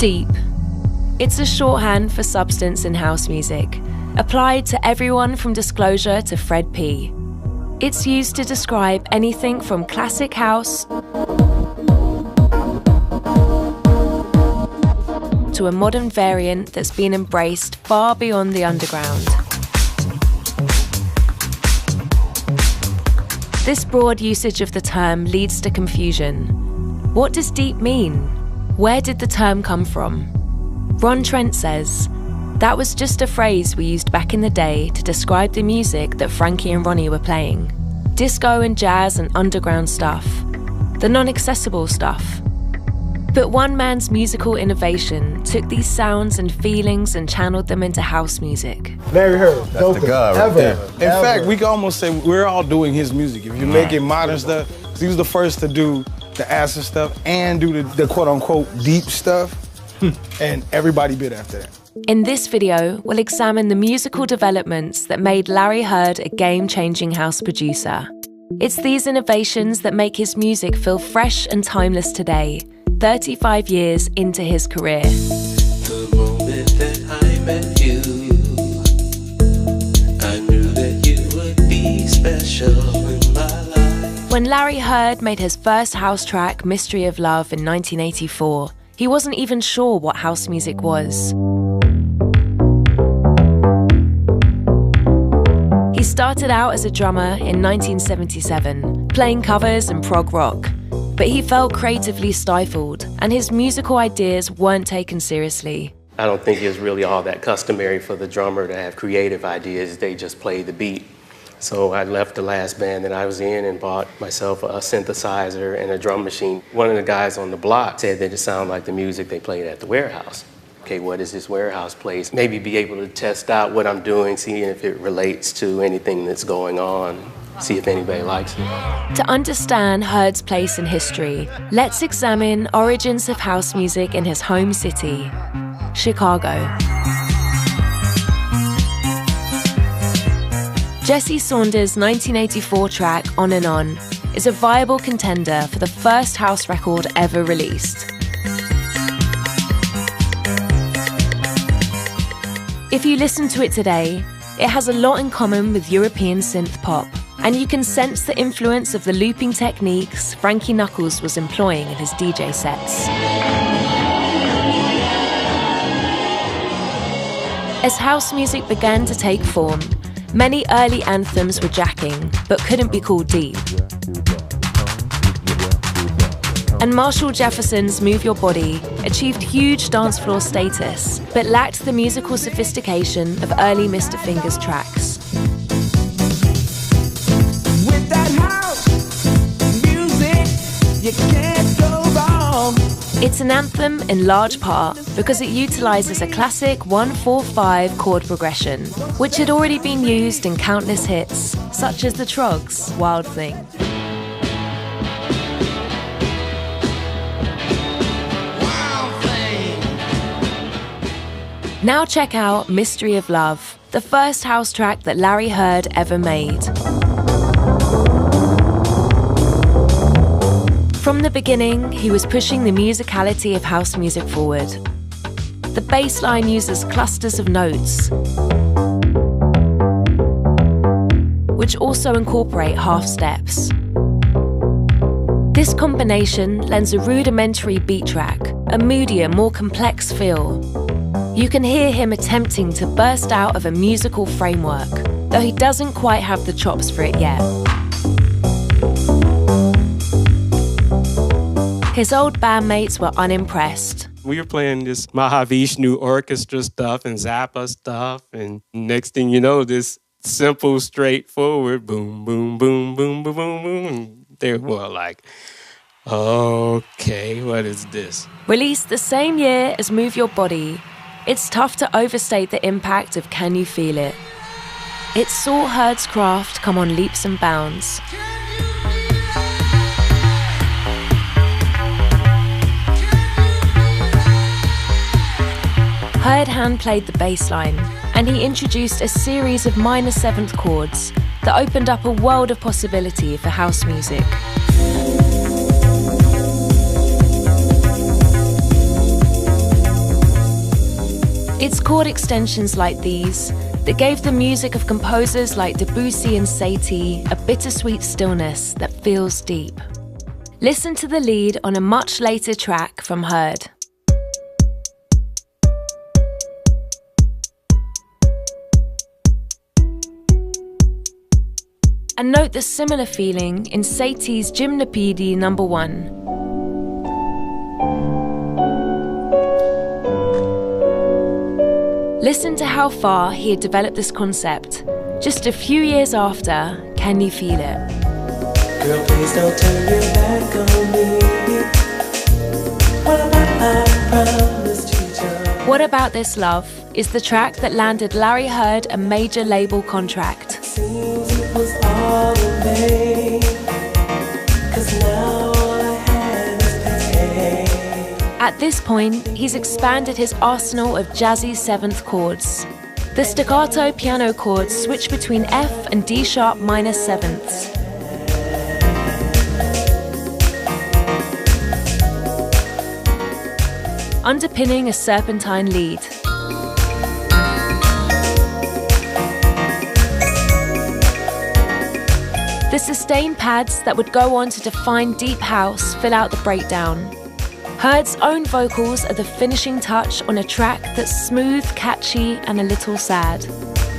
Deep. It's a shorthand for substance in house music, applied to everyone from Disclosure to Fred P. It's used to describe anything from classic house to a modern variant that's been embraced far beyond the underground. This broad usage of the term leads to confusion. What does deep mean? Where did the term come from? Ron Trent says, "That was just a phrase we used back in the day to describe the music that Frankie and Ronnie were playing. Disco and jazz and underground stuff. The non-accessible stuff." But one man's musical innovation took these sounds and feelings and channeled them into house music. Larry Heard, that's the guy right there. In fact, we can almost say we're all doing his music. If you make it modern stuff, he was the first to do the acid stuff and do the quote-unquote deep stuff, and everybody bit after that. In this video, we'll examine the musical developments that made Larry Heard a game-changing house producer. It's these innovations that make his music feel fresh and timeless today, 35 years into his career. The moment that I met you, I knew that you would be special in my life. When Larry Heard made his first house track, Mystery of Love, in 1984, he wasn't even sure what house music was. He started out as a drummer in 1977, playing covers and prog rock. But he felt creatively stifled, and his musical ideas weren't taken seriously. I don't think it's really all that customary for the drummer to have creative ideas. They just play the beat. So I left the last band that I was in and bought myself a synthesizer and a drum machine. One of the guys on the block said that it sounded like the music they played at the warehouse. Okay, what is this warehouse place? Maybe be able to test out what I'm doing, see if it relates to anything that's going on, see if anybody likes it. To understand Heard's place in history, let's examine origins of house music in his home city, Chicago. Jesse Saunders' 1984 track, On and On, is a viable contender for the first house record ever released. If you listen to it today, it has a lot in common with European synth pop, and you can sense the influence of the looping techniques Frankie Knuckles was employing in his DJ sets. As house music began to take form, many early anthems were jacking, but couldn't be called deep. And Marshall Jefferson's Move Your Body achieved huge dance floor status, but lacked the musical sophistication of early Mr. Fingers tracks. With that house music, you can't go wrong. It's an anthem in large part because it utilizes a classic 1-4-5 chord progression, which had already been used in countless hits, such as the Troggs' Wild Thing. Now check out Mystery of Love, the first house track that Larry Heard ever made. From the beginning, he was pushing the musicality of house music forward. The bass line uses clusters of notes, which also incorporate half steps. This combination lends a rudimentary beat track, a moodier, more complex feel. You can hear him attempting to burst out of a musical framework, though he doesn't quite have the chops for it yet. His old bandmates were unimpressed. We were playing this Mahavishnu orchestra stuff and Zappa stuff, and next thing you know, this simple, straightforward boom, boom, boom, boom, boom, boom, boom. They were like, okay, what is this? Released the same year as Move Your Body, it's tough to overstate the impact of Can You Feel It? It saw Heard's craft come on leaps and bounds. Heard hand-played the bass line, and he introduced a series of minor seventh chords that opened up a world of possibility for house music. It's chord extensions like these that gave the music of composers like Debussy and Satie a bittersweet stillness that feels deep. Listen to the lead on a much later track from Heard. And note the similar feeling in Satie's Gymnopédie No. 1. Listen to how far he had developed this concept. Just a few years after, Can You Feel It? Girl, please don't turn your back on me. What about I promise to you? What About This Love is the track that landed Larry Heard a major label contract. Seems it was all in vain, 'cause now all I have is pain. At this point, he's expanded his arsenal of jazzy seventh chords. The staccato piano chords switch between F and D sharp minor sevenths. Underpinning a serpentine lead. The sustain pads that would go on to define deep house fill out the breakdown. Heard's own vocals are the finishing touch on a track that's smooth, catchy, and a little sad.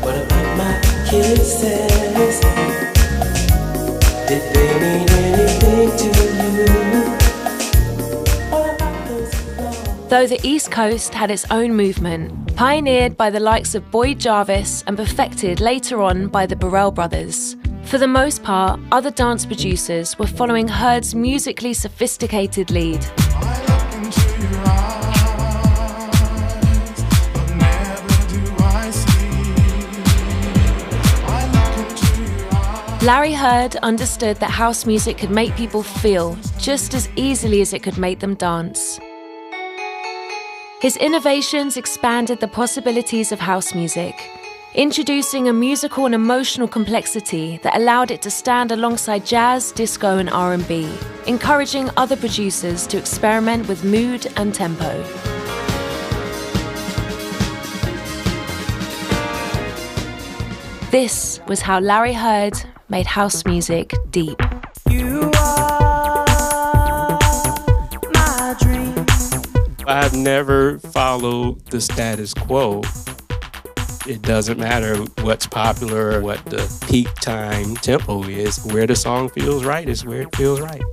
What about my kisses? Did they mean anything to you? What about those love? Though the East Coast had its own movement, pioneered by the likes of Boyd Jarvis and perfected later on by the Burrell brothers. For the most part, other dance producers were following Heard's musically sophisticated lead. Larry Heard understood that house music could make people feel just as easily as it could make them dance. His innovations expanded the possibilities of house music, introducing a musical and emotional complexity that allowed it to stand alongside jazz, disco, and R&B, encouraging other producers to experiment with mood and tempo. This was how Larry Heard made house music deep. You are my dream. I've never followed the status quo. It doesn't matter what's popular or what the peak time tempo is. Where the song feels right is where it feels right.